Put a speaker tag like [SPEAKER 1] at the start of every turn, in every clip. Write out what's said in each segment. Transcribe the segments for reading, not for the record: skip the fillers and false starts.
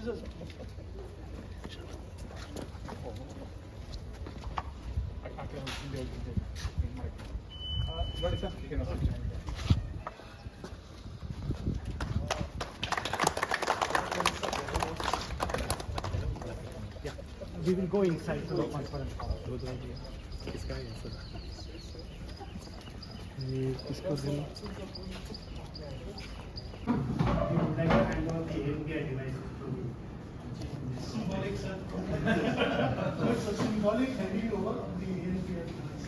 [SPEAKER 1] Jesus. We will go inside to the conference hall.
[SPEAKER 2] This guy is
[SPEAKER 1] इसको दिन we would like to hand over the ANPI device to symbolic, sir. So it's a symbolic handing over of the ANPI device.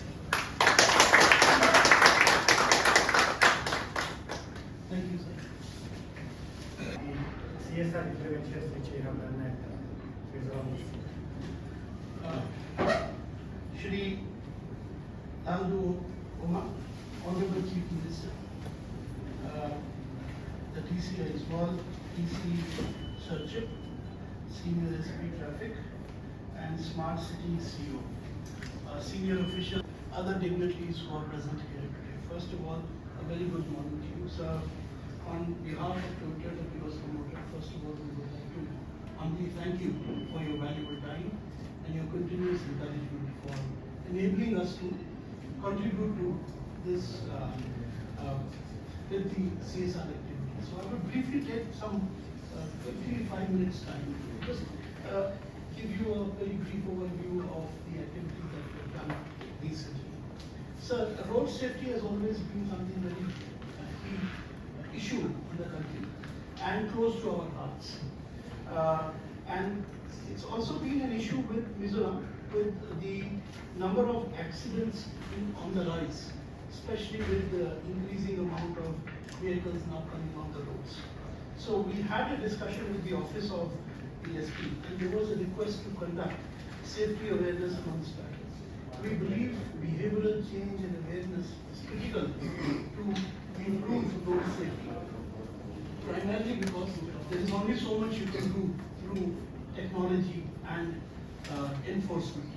[SPEAKER 1] Thank you, sir. The CSR interventions which we have done at Mizoram. Shri Honorable Chief Minister, the DC Iswal, DC Sarchip, Senior SP Traffic, and Smart City CEO, senior officials, other dignitaries who are present here today. First of all, a very good morning to you, sir. On behalf of Tute, the Bureau's promoter, first of all, we would like to humbly thank you for your valuable time and your continuous encouragement for enabling us to contribute to this with the CSR activity. So I will briefly take some 5 minutes time to just give you a very brief overview of the activities that we have done recently. So road safety has always been something very key issue in the country and close to our hearts. And it's also been an issue with Mizoram, with the number of accidents on the rise, especially with the increasing amount of vehicles now coming on the roads. So we had a discussion with the office of the SP, and there was a request to conduct safety awareness amongst riders. We believe behavioral change and awareness is critical to improve road safety, primarily because there is only so much you can do through technology and enforcement.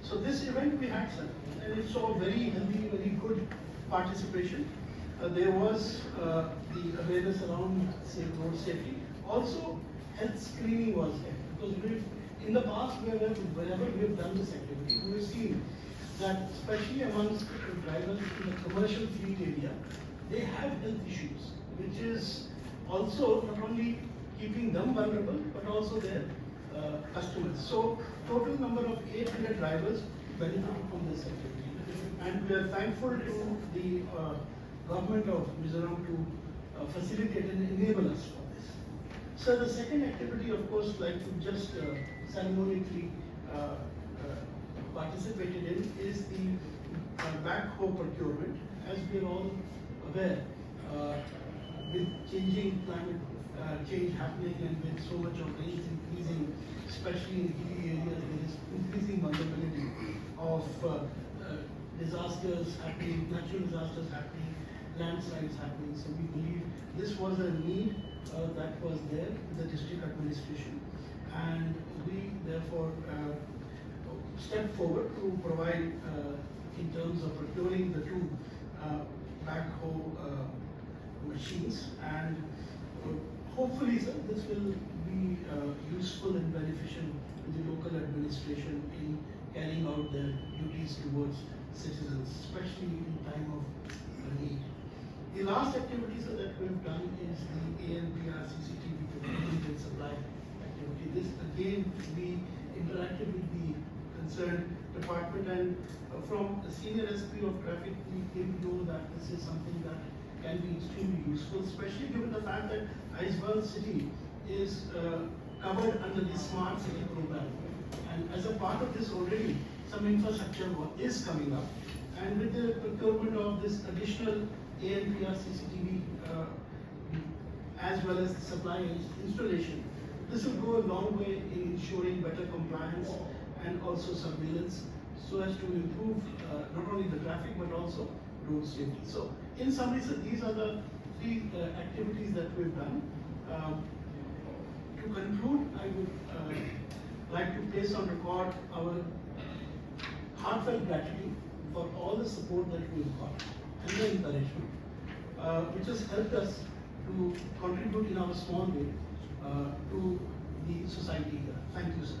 [SPEAKER 1] So this event we had, sir, and it saw very healthy, very good participation. There was the awareness around road safety. Also, health screening was there, because in the past, wherever we have done this activity, we have seen that, especially amongst drivers in the commercial fleet area, they have health issues, which is also not only keeping them vulnerable, but also their customers. So, total number of 800 drivers benefited from this activity, and we are thankful to the government of Mizoram to facilitate and enable us for this. So, the second activity, of course, like to just ceremonially participated in is the backhoe procurement. As we are all aware, with changing climate change happening and with so much of rains increasing, especially in hilly areas, there is increasing vulnerability of disasters happening, natural disasters happening, landslides happening. So we believe this was a need that was there in the district administration, and we therefore stepped forward to provide in terms of procuring the two backhoe machines, and hopefully, sir, this will be useful and beneficial to the local administration in carrying out their duties towards citizens, especially in time of need. The last activity, sir, that we have done is the ANPR CCTV procurement and supply activity. This again, we interacted with the concerned department, and from the senior SP of traffic, we came to know that this is something that can be extremely useful, especially given the fact that Iswal city is covered under the Smart City program. And as a part of this already, some infrastructure work is coming up. And with the procurement of this additional ANPR CCTV as well as the supply installation, this will go a long way in ensuring better compliance and also surveillance, so as to improve not only the traffic but also road safety. So, in summary, sir, these are the three activities that we've done. To conclude, I would like to place on record our heartfelt gratitude for all the support that we've got and the encouragement, which has helped us to contribute in our small way to the society here. Thank you, sir.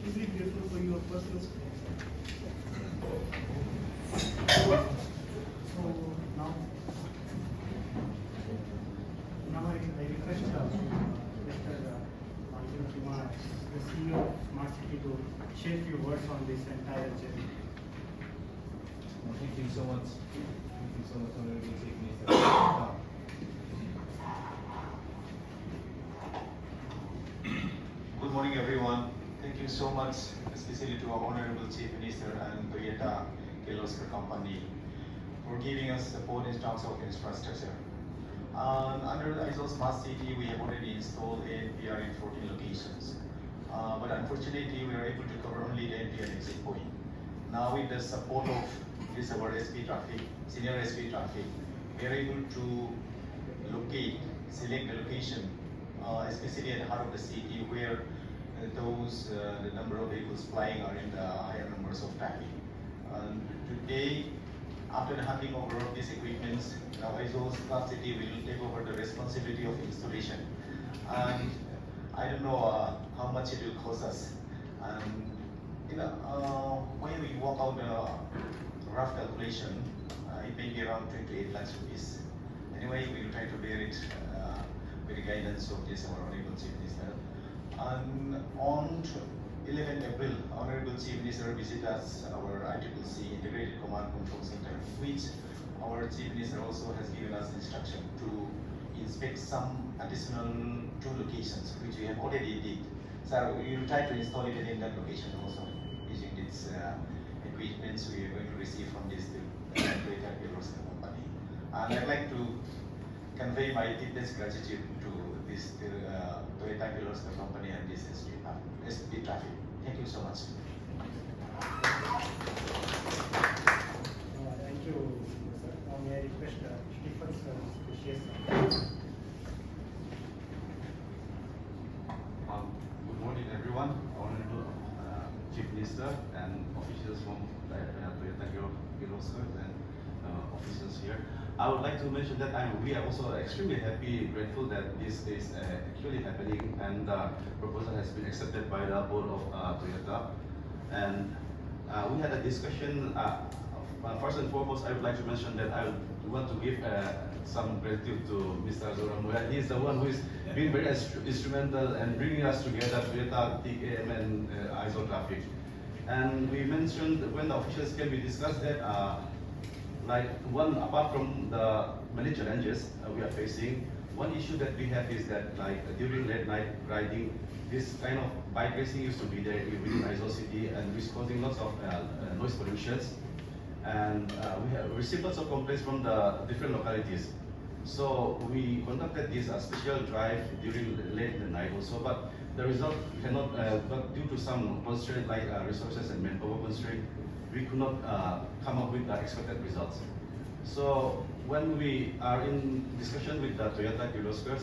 [SPEAKER 1] Please be grateful for your personal space. So now I request Mr. Hmaa, the CEO of Smart City, to share a few words on this entire journey.
[SPEAKER 3] Well, thank you so much. Thank you so much, Honorable Chief Minister. Good morning, everyone. Thank you so much, especially to our Honorable Chief Minister and Toyota Kirloskar Company for giving us support in terms of infrastructure. Under the ISO Smart City, we have already installed ANPR in 14 locations. But unfortunately, we are able to cover only the NPR exit point. Now, with the support of this our SP traffic, senior SP traffic, we are able to select the location, especially at the heart of the city where the number of vehicles flying are in the higher numbers of traffic. Today, after the handing over of these equipments, now ISO Smart City will take over the responsibility of installation. And I don't know how much it will cost us. And when we work out the rough calculation, it may be around 28 lakhs rupees. Anyway, we will try to bear it with the guidance of this our Honorable Chief Minister. And on 11 April, Honorable Chief Minister visited us our ICC Integrated Command Control Center, which our Chief Minister also has given us instruction to inspect some additional 2 locations, which we have already did. So we will try to install it in that location also, using its equipments we are going to receive from this Toyota Kirloskar Company. And I'd like to convey my deepest gratitude to this Toyota Kirloskar Company and this SP traffic. Thank you so much.
[SPEAKER 1] Thank you, sir. Now may I request Stephen sir to share some.
[SPEAKER 4] Good morning, everyone. Honorable Chief Minister and officials from Toyota Kirloskar and officials here. I would like to mention that we are also extremely happy, grateful that this is actually happening, and the proposal has been accepted by the board of Toyota. And we had a discussion. First and foremost, I would like to mention that I want to give some gratitude to Mr. Mizoram. He is the one who is being very instrumental and bringing us together, Toyota, TKM, and ISO traffic. And we mentioned when the officials came, we discussed that apart from the many challenges we are facing, one issue that we have is that during late night riding, this kind of bike racing used to be there within ISO city and is causing lots of noise pollutions. And we have received lots of complaints from the different localities. So we conducted this special drive during late night also, but the result cannot, but due to some constraint like resources and manpower constraint, we could not come up with the expected results. So when we are in discussion with the Toyota Kirloskar,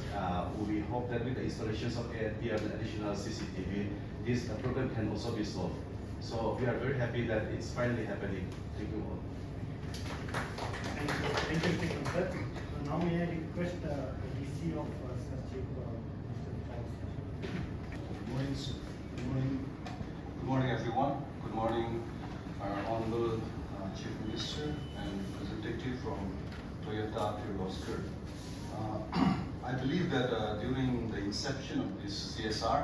[SPEAKER 4] we hope that with the installations of ANPR and additional CCTV, this problem can also be solved. So we are very happy that it's finally happening. Thank you all.
[SPEAKER 1] Thank you, Stephen sir. Now may I request the DC of Chief Mr.
[SPEAKER 5] Good morning, sir. Good morning. Good morning, everyone. Good morning, our Honorable Chief Minister and representative from Toyota Kirloskar. I believe that during the inception of this CSR,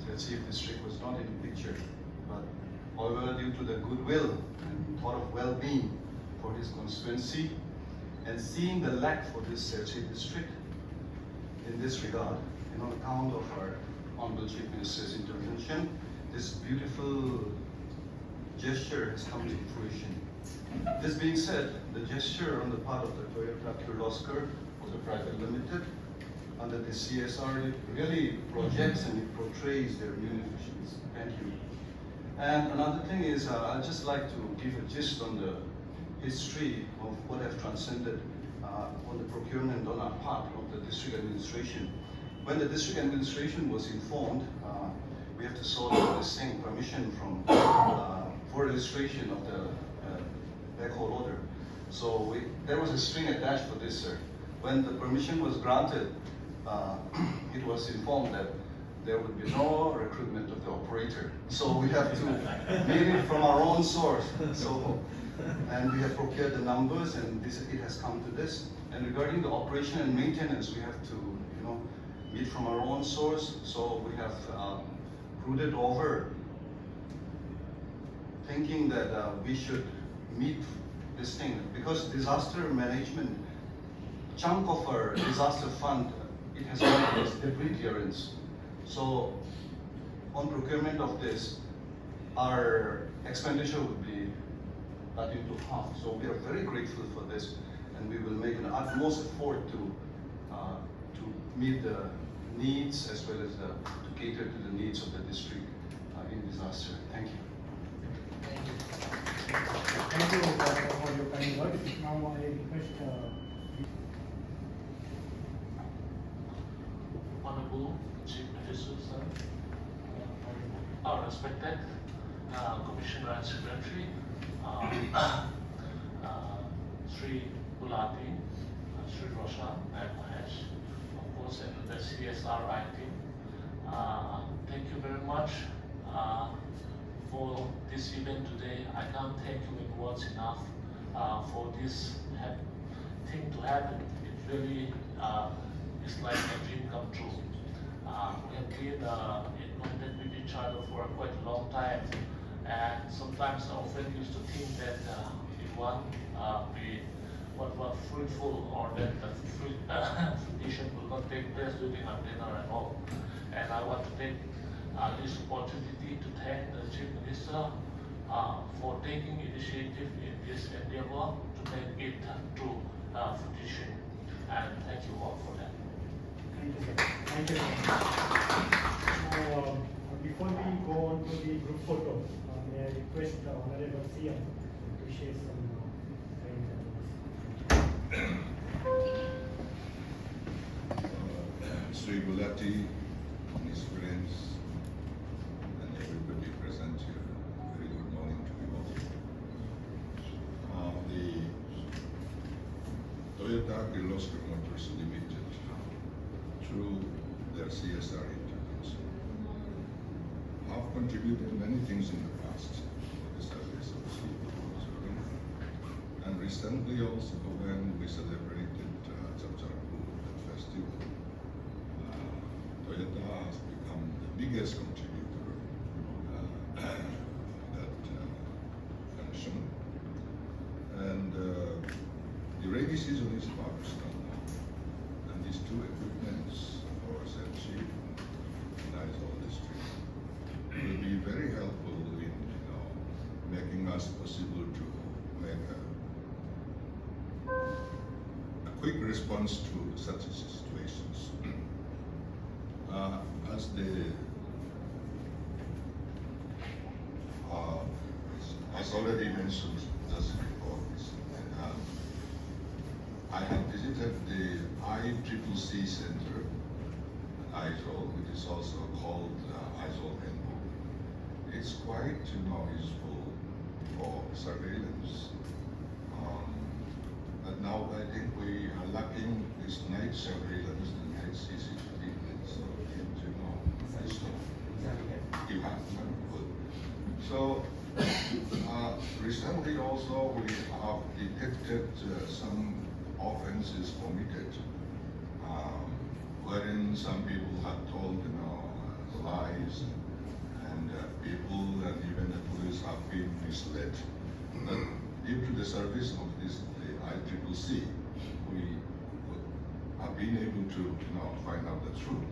[SPEAKER 5] the Chief District was not in the picture, but however, due to the goodwill and thought of well-being for his constituency, and seeing the lack for this Chief District in this regard, and on account of our Honorable Chief Minister's intervention, this beautiful gesture has come to fruition. This being said, the gesture on the part of the Toyota Kirloskar was a private limited under the CSR. It really projects and it portrays their munificence. Thank you. And another thing is, I'd just like to give a gist on the history of what have transcended on the procurement on our part of the district administration. When the district administration was informed, we have to sort out the seng permission from for registration of the backhaul order. So there was a string attached for this, sir. When the permission was granted, it was informed that there would be no recruitment of the operator. So we have to meet it from our own source. So, and we have procured the numbers, and it has come to this. And regarding the operation and maintenance, we have to, meet from our own source. So we have brooded over, thinking that we should meet this thing, because disaster management, chunk of our disaster fund, it has gone as debris clearance. So on procurement of this, our expenditure would be cut into half. So we are very grateful for this, and we will make an utmost effort to meet the needs as well as to cater to the needs of the district in disaster. Thank you.
[SPEAKER 6] Thank you for your kind words. Now I request
[SPEAKER 7] Honorable Chief Officials, our respected Commissioner and Secretary, Sri Bulati, Sri Roshan, and Mahesh, of course, and the CSRI team. Thank you very much for this event today. I can't thank you in words enough for this thing to happen. It really is like a dream come true. We have been in contact with each other for quite a long time, and sometimes our friend used to think that it won't be what fruitful, or that the fruition will not take place during our dinner at all. And I want to take this opportunity to thank the Chief Minister for taking initiative in this endeavor to make it to fruition. And thank you all for that.
[SPEAKER 6] thank you, sir. Thank you. Now, before we go on to the group photo, may I request the Honorable CM to share some
[SPEAKER 8] Sri Bulati, his friends, and everybody present here, very good morning to you all. The Toyota Kirloskar Motors Limited, through their CSR intervention, have contributed many things in the past for the service of Mizoram. And recently also, when we celebrated chhawpchhuah festival, Toyota has become the biggest contributor that function. And the rainy season is about to start now. And these two equipments for Senchi and Aizawl district will be very helpful in making us possible to make a quick response to such situations. As already mentioned just before this, I have visited the ICCC Center in Aizawl, which is also called Aizawl Handbook. It's quite useful for surveillance. But now I think we are lacking this night surveillance, the night CCTV. So you have good. So recently also we have detected some offenses committed, wherein some people have told lies, and people and even the police have been misled. But due to the service of the ICCC, we have been able to find out the truth.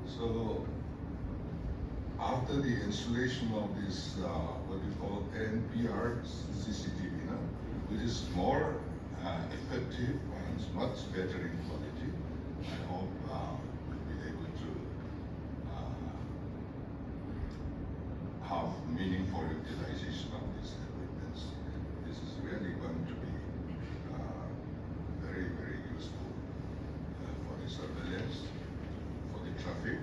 [SPEAKER 8] So after the installation of this, what we call NPR CCTV, which is more effective and much better in quality, I hope we'll be able to have meaningful utilization of these equipment. This is really going to be very, very useful for the surveillance, for the traffic,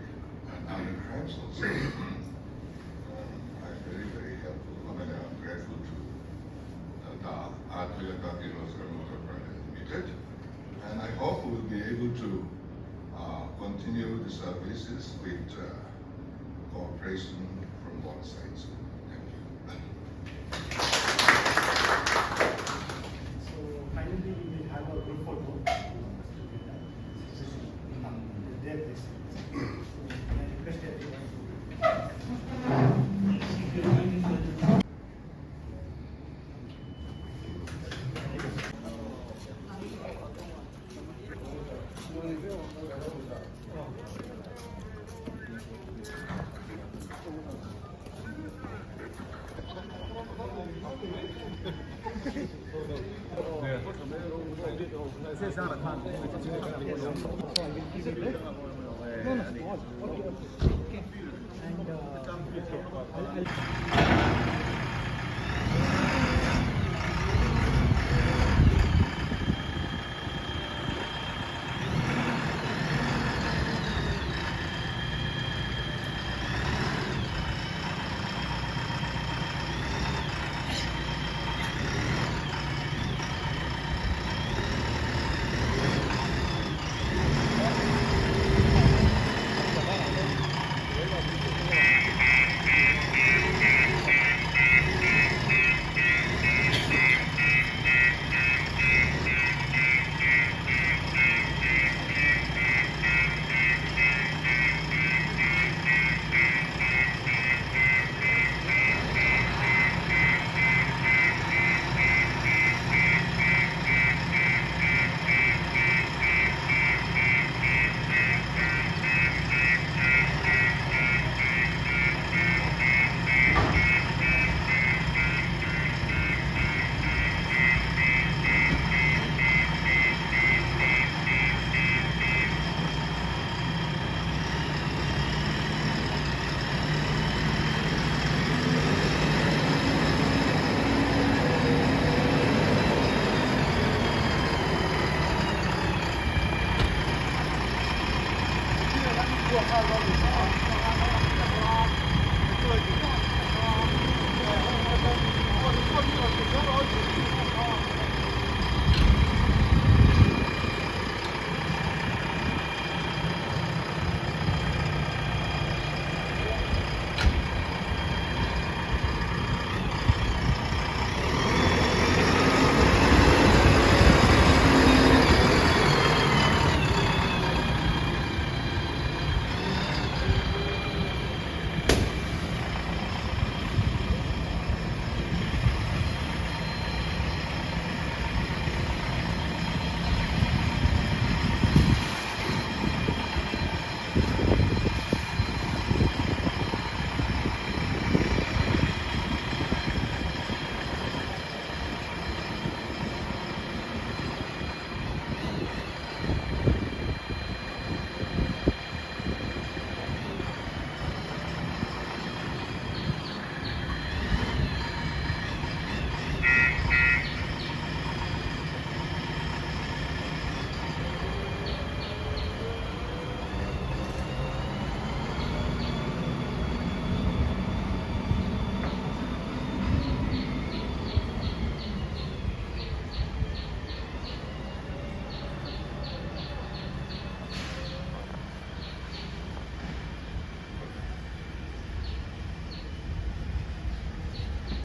[SPEAKER 8] and other crimes also. I'm very, very helpful. I'm grateful to Toyota Limited, and I hope we'll be able to continue the services with cooperation from both sides. Thank you.
[SPEAKER 6] So finally, we will have a group photo. There, please. So I request everyone to. And